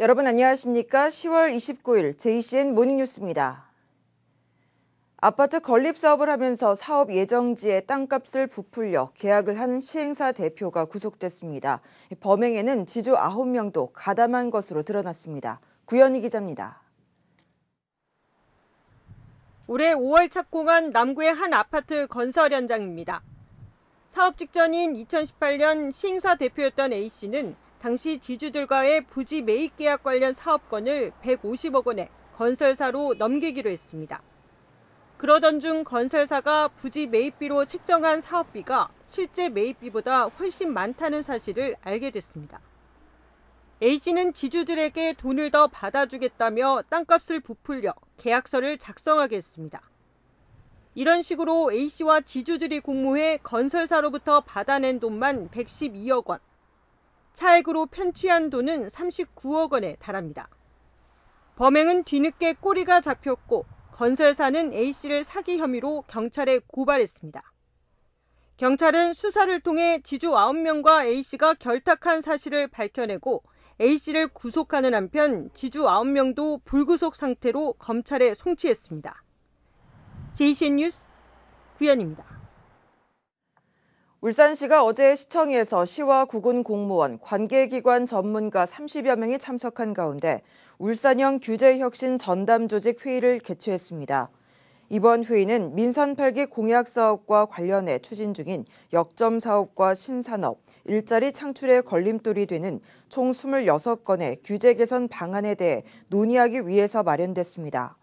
여러분 안녕하십니까? 10월 29일 JCN 모닝뉴스입니다. 아파트 건립 사업을 하면서 사업 예정지에 땅값을 부풀려 계약을 한 시행사 대표가 구속됐습니다. 범행에는 지주 9명도 가담한 것으로 드러났습니다. 구현희 기자입니다. 올해 5월 착공한 남구의 한 아파트 건설 현장입니다. 사업 직전인 2018년 시행사 대표였던 A씨는 당시 지주들과의 부지 매입 계약 관련 사업권을 150억 원에 건설사로 넘기기로 했습니다. 그러던 중 건설사가 부지 매입비로 책정한 사업비가 실제 매입비보다 훨씬 많다는 사실을 알게 됐습니다. A씨는 지주들에게 돈을 더 받아주겠다며 땅값을 부풀려 계약서를 작성하게 했습니다. 이런 식으로 A씨와 지주들이 공모해 건설사로부터 받아낸 돈만 112억 원, 차액으로 편취한 돈은 39억 원에 달합니다. 범행은 뒤늦게 꼬리가 잡혔고 건설사는 A씨를 사기 혐의로 경찰에 고발했습니다. 경찰은 수사를 통해 지주 9명과 A씨가 결탁한 사실을 밝혀내고 A씨를 구속하는 한편 지주 9명도 불구속 상태로 검찰에 송치했습니다. JCN 뉴스 구현입니다. 울산시가 어제 시청에서 시와 구군 공무원, 관계기관 전문가 30여 명이 참석한 가운데 울산형 규제혁신 전담조직 회의를 개최했습니다. 이번 회의는 민선 8기 공약 사업과 관련해 추진 중인 역점 사업과 신산업, 일자리 창출에 걸림돌이 되는 총 26건의 규제 개선 방안에 대해 논의하기 위해서 마련됐습니다.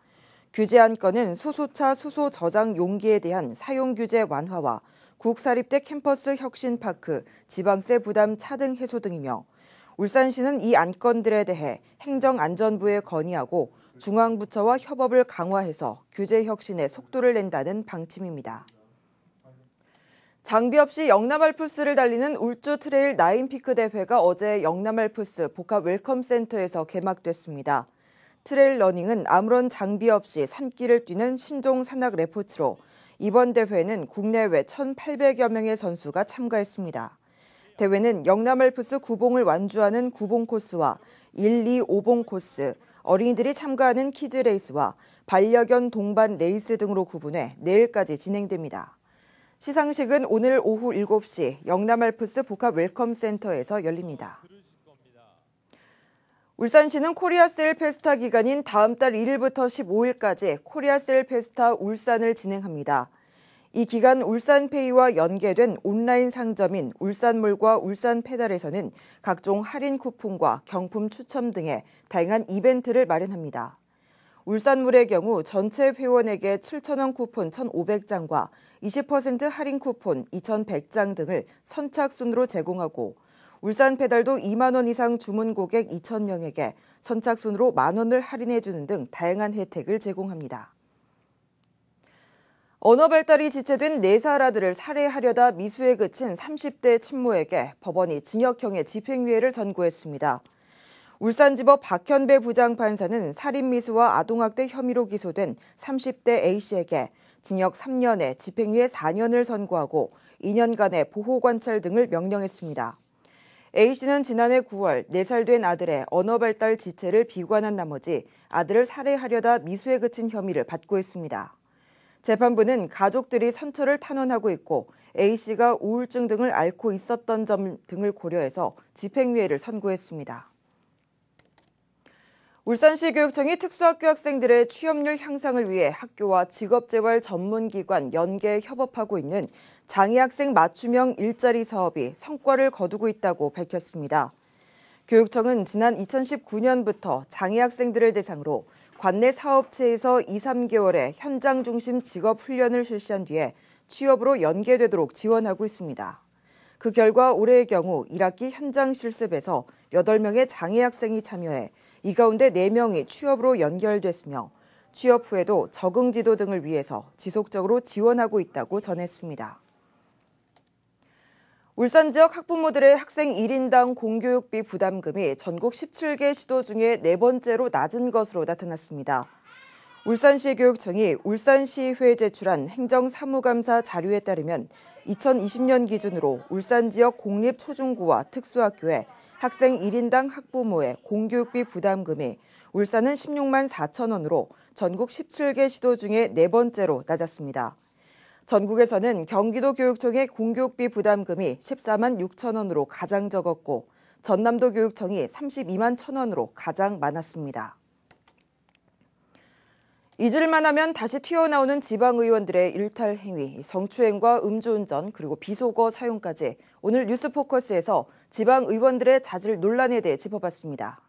규제안 건은 수소차 수소 저장 용기에 대한 사용 규제 완화와 국사립대 캠퍼스 혁신파크, 지방세 부담 차등 해소 등이며 울산시는 이 안건들에 대해 행정안전부에 건의하고 중앙부처와 협업을 강화해서 규제 혁신에 속도를 낸다는 방침입니다. 장비 없이 영남알프스를 달리는 울주 트레일 9피크 대회가 어제 영남알프스 복합 웰컴센터에서 개막됐습니다. 트레일 러닝은 아무런 장비 없이 산길을 뛰는 신종 산악 레포츠로 이번 대회는 국내외 1,800여 명의 선수가 참가했습니다. 대회는 영남알프스 구봉을 완주하는 구봉 코스와 1, 2, 5봉 코스, 어린이들이 참가하는 키즈 레이스와 반려견 동반 레이스 등으로 구분해 내일까지 진행됩니다. 시상식은 오늘 오후 7시 영남알프스 복합 웰컴센터에서 열립니다. 울산시는 코리아셀 페스타 기간인 다음 달 1일부터 15일까지 코리아셀 페스타 울산을 진행합니다. 이 기간 울산페이와 연계된 온라인 상점인 울산몰과 울산페달에서는 각종 할인 쿠폰과 경품 추첨 등의 다양한 이벤트를 마련합니다. 울산몰의 경우 전체 회원에게 7,000원 쿠폰 1,500장과 20% 할인 쿠폰 2,100장 등을 선착순으로 제공하고 울산페달도 2만 원 이상 주문 고객 2,000명에게 선착순으로 만 원을 할인해주는 등 다양한 혜택을 제공합니다. 언어 발달이 지체된 4살 아들을 살해하려다 미수에 그친 30대 친모에게 법원이 징역형의 집행유예를 선고했습니다. 울산지법 박현배 부장판사는 살인미수와 아동학대 혐의로 기소된 30대 A씨에게 징역 3년에 집행유예 4년을 선고하고 2년간의 보호관찰 등을 명령했습니다. A씨는 지난해 9월 4살 된 아들의 언어 발달 지체를 비관한 나머지 아들을 살해하려다 미수에 그친 혐의를 받고 있습니다. 재판부는 가족들이 선처를 탄원하고 있고 A씨가 우울증 등을 앓고 있었던 점 등을 고려해서 집행유예를 선고했습니다. 울산시 교육청이 특수학교 학생들의 취업률 향상을 위해 학교와 직업재활 전문기관 연계에 협업하고 있는 장애학생 맞춤형 일자리 사업이 성과를 거두고 있다고 밝혔습니다. 교육청은 지난 2019년부터 장애학생들을 대상으로 관내 사업체에서 2, 3개월의 현장 중심 직업 훈련을 실시한 뒤에 취업으로 연계되도록 지원하고 있습니다. 그 결과 올해의 경우 1학기 현장 실습에서 8명의 장애 학생이 참여해 이 가운데 4명이 취업으로 연결됐으며 취업 후에도 적응 지도 등을 위해서 지속적으로 지원하고 있다고 전했습니다. 울산 지역 학부모들의 학생 1인당 공교육비 부담금이 전국 17개 시도 중에 4번째로 낮은 것으로 나타났습니다. 울산시 교육청이 울산시의회에 제출한 행정사무감사 자료에 따르면 2020년 기준으로 울산 지역 공립초중고와 특수학교에 학생 1인당 학부모의 공교육비 부담금이 울산은 16만 4천 원으로 전국 17개 시도 중에 네 번째로 낮았습니다. 전국에서는 경기도 교육청의 공교육비 부담금이 14만 6천 원으로 가장 적었고 전남도 교육청이 32만 1천 원으로 가장 많았습니다. 잊을만 하면 다시 튀어나오는 지방의원들의 일탈 행위, 성추행과 음주운전 그리고 비속어 사용까지 오늘 뉴스포커스에서 지방의원들의 자질 논란에 대해 짚어봤습니다.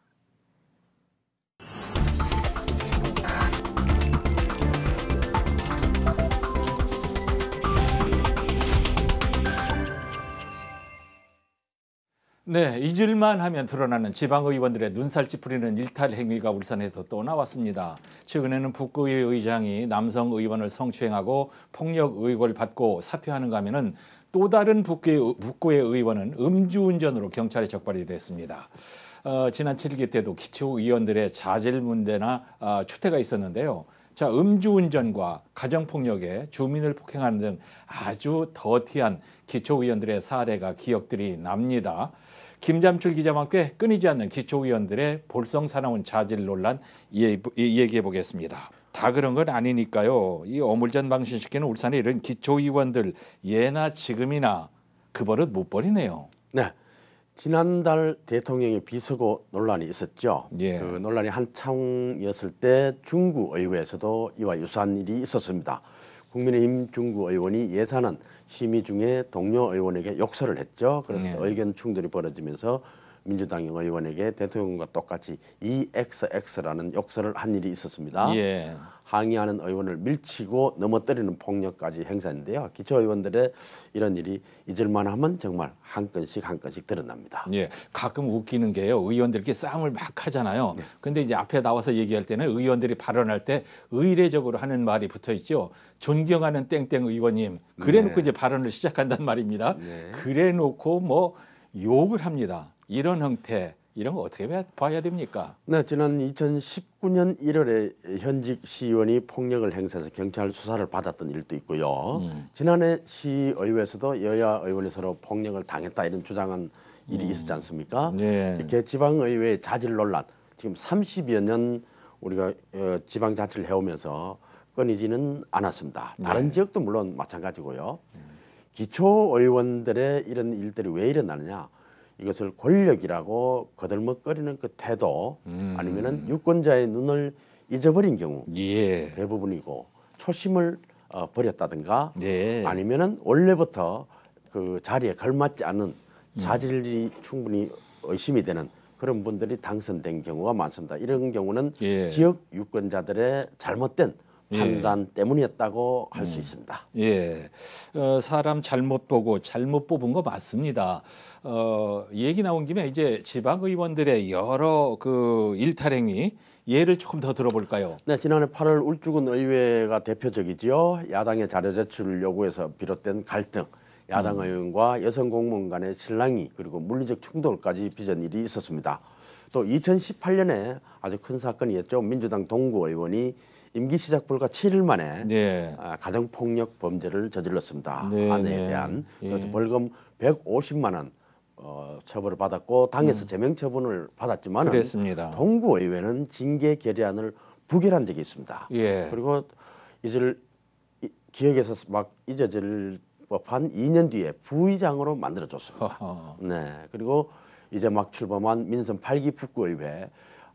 네, 잊을만 하면 드러나는 지방의원들의 눈살 찌푸리는 일탈 행위가 울산에서 또 나왔습니다. 최근에는 북구의 의장이 남성 의원을 성추행하고 폭력 의혹을 받고 사퇴하는가 하면은 또 다른 북구의 의원은 음주운전으로 경찰에 적발이 됐습니다. 지난 7기 때도 기초의원들의 자질 문제나 추태가 있었는데요. 자, 음주운전과 가정폭력에 주민을 폭행하는 등 아주 더티한 기초의원들의 사례가 기억들이 납니다. 김잠출 기자와 함께 끊이지 않는 기초의원들의 볼썽사나운 자질 논란 얘기해 보겠습니다. 다 그런 건 아니니까요. 이 어물전 망신시키는 울산의 이런 기초의원들 예나 지금이나 그 버릇 못 버리네요. 네. 지난달 대통령의 비서고 논란이 있었죠. 예. 그 논란이 한창이었을 때 중구의회에서도 이와 유사한 일이 있었습니다. 국민의힘 중구의원이 예산안 심의 중에 동료 의원에게 욕설을 했죠. 그래서 의견 충돌이 벌어지면서 민주당 의원에게 대통령과 똑같이 EXX라는 욕설을 한 일이 있었습니다. 예. 항의하는 의원을 밀치고 넘어뜨리는 폭력까지 행사했는데요. 기초의원들의 이런 일이 잊을만 하면 정말 한 건씩 드러납니다. 예, 가끔 웃기는 게요. 의원들끼리 싸움을 막 하잖아요. 근데 이제 앞에 나와서 얘기할 때는 의원들이 발언할 때 의례적으로 하는 말이 붙어 있죠. 존경하는 땡땡 의원님. 그래 놓고 이제 발언을 시작한단 말입니다. 그래 놓고 뭐 욕을 합니다. 이런 형태. 이런 거 어떻게 봐야 됩니까? 네, 지난 2019년 1월에 현직 시의원이 폭력을 행사해서 경찰 수사를 받았던 일도 있고요. 지난해 시의회에서도 여야 의원이 서로 폭력을 당했다 이런 주장한 일이 있었지 않습니까? 네. 이렇게 지방의회의 자질 논란, 지금 30여 년 우리가 지방자치를 해오면서 끊이지는 않았습니다. 다른 지역도 물론 마찬가지고요. 기초의원들의 이런 일들이 왜 일어나느냐? 이것을 권력이라고 거들먹거리는 그 태도 아니면은 유권자의 눈을 잊어버린 경우 대부분이고 초심을 버렸다든가 아니면은 원래부터 그 자리에 걸맞지 않은 자질이 충분히 의심이 되는 그런 분들이 당선된 경우가 많습니다. 이런 경우는 지역 유권자들의 잘못된 판단 때문이었다고 할 수 있습니다. 예, 사람 잘못 보고 잘못 뽑은 거 맞습니다. 얘기 나온 김에 이제 지방의원들의 여러 그 일탈행위 예를 조금 더 들어볼까요? 네, 지난해 8월 울주군 의회가 대표적이죠. 야당의 자료 제출을 요구해서 비롯된 갈등, 야당 의원과 여성 공무원 간의 실랑이 그리고 물리적 충돌까지 빚은 일이 있었습니다. 또 2018년에 아주 큰 사건이었죠. 민주당 동구 의원이 임기 시작 불과 7일 만에 가정폭력 범죄를 저질렀습니다. 아내에 대한. 그래서 벌금 150만 원 처벌을 받았고 당에서 제명 처분을 받았지만 동구의회는 징계 결의안을 부결한 적이 있습니다. 그리고 기억에서 막 잊어질 법한 2년 뒤에 부의장으로 만들어줬습니다. 네, 그리고 이제 막 출범한 민선 8기 북구의회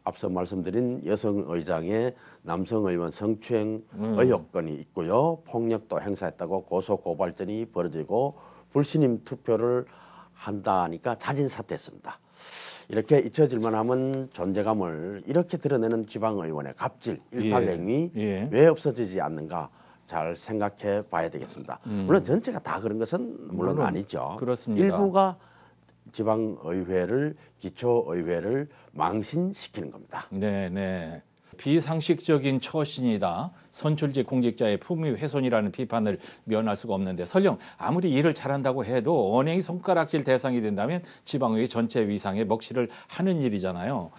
앞서 말씀드린 여성 의장의 남성 의원 성추행 의혹 건이 있고요. 폭력도 행사했다고 고소 고발전이 벌어지고 불신임 투표를 한다니까 자진 사퇴했습니다. 이렇게 잊혀질만 하면 존재감을 이렇게 드러내는 지방의원의 갑질, 일탈 행위 왜 없어지지 않는가 잘 생각해 봐야 되겠습니다. 물론 전체가 다 그런 것은 물론 아니죠. 그렇습니다. 일부가 지방의회를 기초의회를 망신시키는 겁니다. 네. 비상식적인 처신이다. 선출직 공직자의 품위 훼손이라는 비판을 면할 수가 없는데 설령 아무리 일을 잘한다고 해도 언행이 손가락질 대상이 된다면 지방의회 전체 위상에 먹칠을 하는 일이잖아요.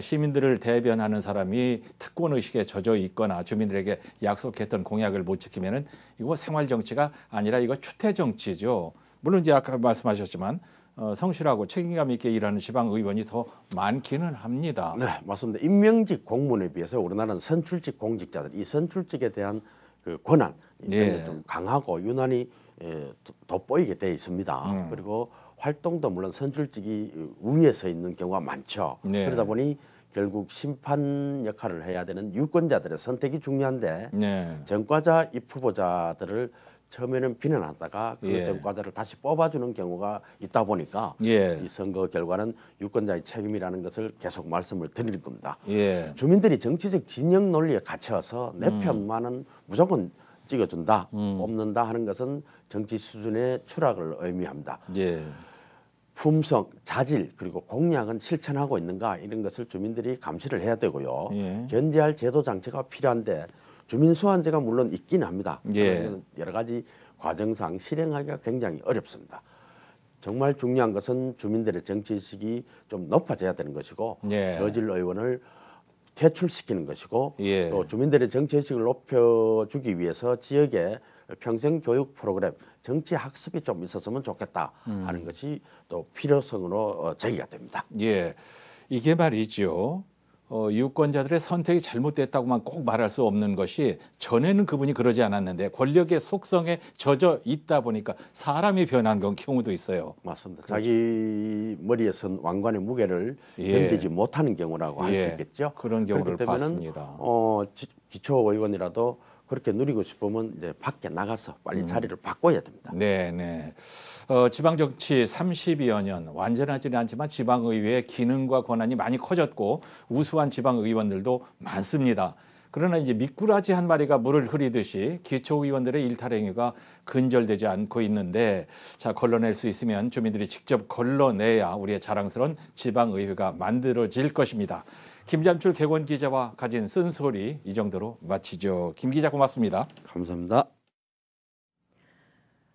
시민들을 대변하는 사람이 특권의식에 젖어 있거나 주민들에게 약속했던 공약을 못 지키면은 이거 생활정치가 아니라 이거 추태정치죠. 물론 이제 아까 말씀하셨지만 성실하고 책임감 있게 일하는 지방의원이 더 많기는 합니다. 네, 맞습니다. 임명직 공무원에 비해서 우리나라는 선출직 공직자들, 이 선출직에 대한 그 권한 예. 좀 강하고 유난히 돋보이게 돼 있습니다. 그리고 활동도 물론 선출직이 우위에 서 있는 경우가 많죠. 네. 그러다 보니 결국 심판 역할을 해야 되는 유권자들의 선택이 중요한데 네. 전과자 입후보자들을 처음에는 비난하다가 그 예. 전과자를 다시 뽑아주는 경우가 있다 보니까 예. 이 선거 결과는 유권자의 책임이라는 것을 계속 말씀을 드릴 겁니다. 예. 주민들이 정치적 진영 논리에 갇혀서 내 편만은 무조건 찍어준다, 뽑는다 하는 것은 정치 수준의 추락을 의미합니다. 예. 품성, 자질 그리고 공약은 실천하고 있는가 이런 것을 주민들이 감시를 해야 되고요. 예. 견제할 제도 장치가 필요한데 주민 소환제가 물론 있긴 합니다. 예. 그러나 여러 가지 과정상 실행하기가 굉장히 어렵습니다. 정말 중요한 것은 주민들의 정치의식이 좀 높아져야 되는 것이고 예. 저질 의원을 퇴출시키는 것이고 예. 또 주민들의 정치의식을 높여주기 위해서 지역에 평생교육 프로그램 정치 학습이 좀 있었으면 좋겠다 하는 것이 또 필요성으로 제기가 됩니다. 예. 이게 말이죠. 유권자들의 선택이 잘못됐다고만 꼭 말할 수 없는 것이 전에는 그분이 그러지 않았는데 권력의 속성에 젖어 있다 보니까 사람이 변한 경우도 있어요. 맞습니다. 자기 머리에 선 왕관의 무게를 예. 견디지 못하는 경우라고 할 수 예. 있겠죠. 그런 경우를 그렇기 때문에는, 봤습니다. 기초의원이라도 그렇게 누리고 싶으면 이제 밖에 나가서 빨리 자리를 바꿔야 됩니다. 네, 네. 지방 정치 30여 년 완전하지는 않지만 지방의회의 기능과 권한이 많이 커졌고 우수한 지방의원들도 많습니다. 그러나 이제 미꾸라지 한 마리가 물을 흐리듯이 기초의원들의 일탈 행위가 근절되지 않고 있는데 자 걸러낼 수 있으면 주민들이 직접 걸러내야 우리의 자랑스러운 지방의회가 만들어질 것입니다. 김잠출 객원 기자와 가진 쓴소리 이 정도로 마치죠. 김 기자 고맙습니다. 감사합니다.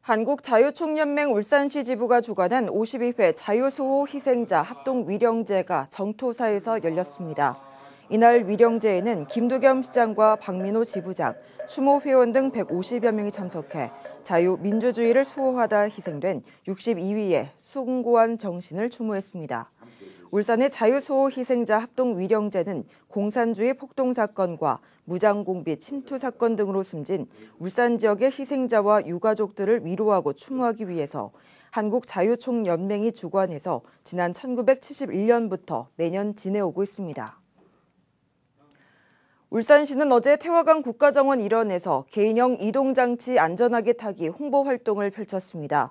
한국자유총연맹 울산시 지부가 주관한 52회 자유수호 희생자 합동위령제가 정토사에서 열렸습니다. 이날 위령제에는 김두겸 시장과 박민호 지부장, 추모 회원 등 150여 명이 참석해 자유민주주의를 수호하다 희생된 62위의 숭고한 정신을 추모했습니다. 울산의 자유수호 희생자 합동위령제는 공산주의 폭동사건과 무장공비 침투 사건 등으로 숨진 울산 지역의 희생자와 유가족들을 위로하고 추모하기 위해서 한국자유총연맹이 주관해서 지난 1971년부터 매년 지내오고 있습니다. 울산시는 어제 태화강 국가정원 일원에서 개인형 이동장치 안전하게 타기 홍보 활동을 펼쳤습니다.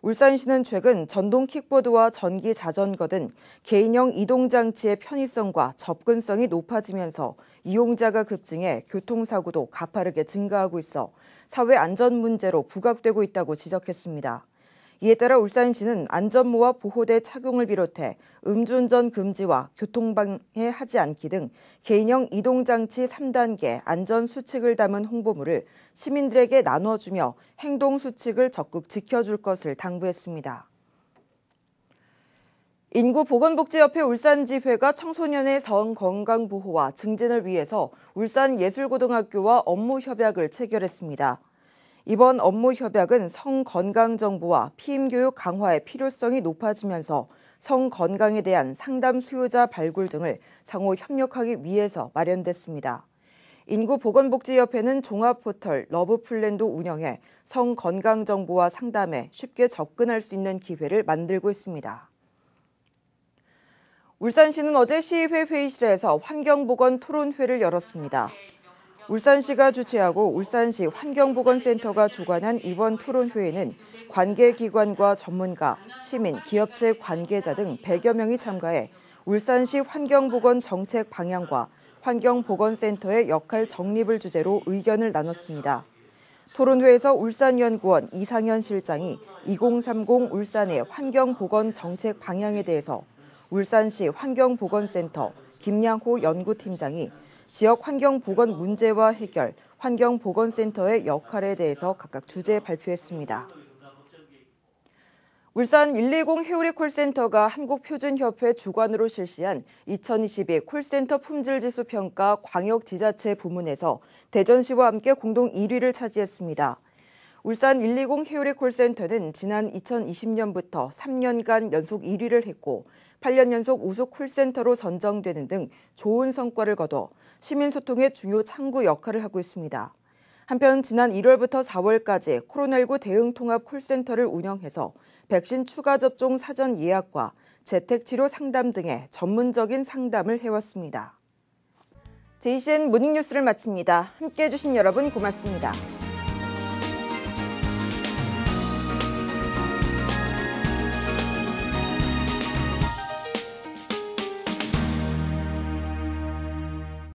울산시는 최근 전동 킥보드와 전기 자전거 등 개인형 이동장치의 편의성과 접근성이 높아지면서 이용자가 급증해 교통사고도 가파르게 증가하고 있어 사회 안전 문제로 부각되고 있다고 지적했습니다. 이에 따라 울산시는 안전모와 보호대 착용을 비롯해 음주운전 금지와 교통방해하지 않기 등 개인형 이동장치 3단계 안전수칙을 담은 홍보물을 시민들에게 나눠주며 행동수칙을 적극 지켜줄 것을 당부했습니다. 인구보건복지협회 울산지회가 청소년의 성건강보호와 증진을 위해서 울산예술고등학교와 업무협약을 체결했습니다. 이번 업무협약은 성건강정보와 피임교육 강화의 필요성이 높아지면서 성건강에 대한 상담 수요자 발굴 등을 상호 협력하기 위해서 마련됐습니다. 인구보건복지협회는 종합포털 러브플랜도 운영해 성건강정보와 상담에 쉽게 접근할 수 있는 기회를 만들고 있습니다. 울산시는 어제 시의회 회의실에서 환경보건 토론회를 열었습니다. 울산시가 주최하고 울산시 환경보건센터가 주관한 이번 토론회에는 관계기관과 전문가, 시민, 기업체 관계자 등 100여 명이 참가해 울산시 환경보건 정책 방향과 환경보건센터의 역할 정립을 주제로 의견을 나눴습니다. 토론회에서 울산연구원 이상현 실장이 2030 울산의 환경보건 정책 방향에 대해서 울산시 환경보건센터 김양호 연구팀장이 지역 환경보건 문제와 해결, 환경보건센터의 역할에 대해서 각각 주제 발표했습니다. 울산 120 해우리 콜센터가 한국표준협회 주관으로 실시한 2022 콜센터 품질지수 평가 광역지자체 부문에서 대전시와 함께 공동 1위를 차지했습니다. 울산 120 해오리 콜센터는 지난 2020년부터 3년간 연속 1위를 했고 8년 연속 우수 콜센터로 선정되는 등 좋은 성과를 거둬 시민소통의 중요 창구 역할을 하고 있습니다. 한편 지난 1월부터 4월까지 코로나19 대응 통합 콜센터를 운영해서 백신 추가 접종 사전 예약과 재택치료 상담 등의 전문적인 상담을 해왔습니다. JCN 모닝뉴스를 마칩니다. 함께해 주신 여러분 고맙습니다.